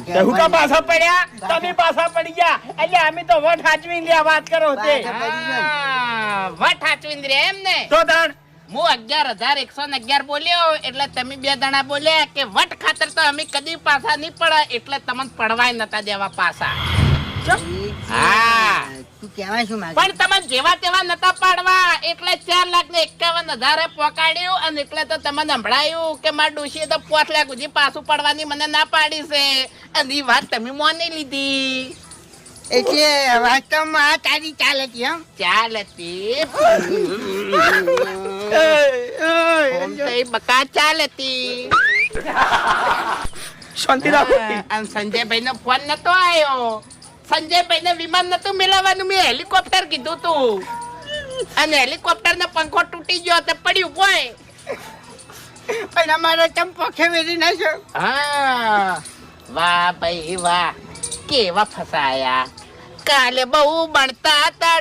હું કા પાછા પડ્યા તમે પાછા પડી ગયા એટલે અમે તો વટ હાચવી લ્યા વાત કરો તે વટ હાચવીને રે એમ ને તો તાણ હું 11,111 બોલ્યો એટલે તમે બે જણા બોલ્યા કે વટ ખાતર તો અમે કદી પાછા નહીં પડે એટલે તમને પડવાય નતા દેવા પાછા. હા તું કહેવાય શું માંગે? પણ તમે જેવા તેવા નતા પાડવા એટલે 4,51,000 પોકાડ્યું અને એટલે તો તમને સંભળાયું કે મારા ડોશીએ તો 5 લાખ સુધી પાછું પડવાની મને ના પાડી છે અને એ વાત તમે મોની લીધી. એટલે વાસ્તવમાં આ તારી ચાલ હતી એમ? ચાલ હતી ઓમ તો એ બકા ચાલ હતી. શાંતિ રાખો અને સંજયભાઈ નો ફોન નતો આવ્યો. સંજયભાઈ ને વિમાન નતું મેળવવાનું મેં હેલિકોપ્ટર કીધું તું અને હેલિકોપ્ટર નો પંખો તૂટી ગયો તો પડ્યું બોય. પણ અમારો ચંપો ખેવેરી નાખ્યો. હા વાહ ભાઈ વાહ કેવા ફસાયા. કાલે બહુ બનતા હતા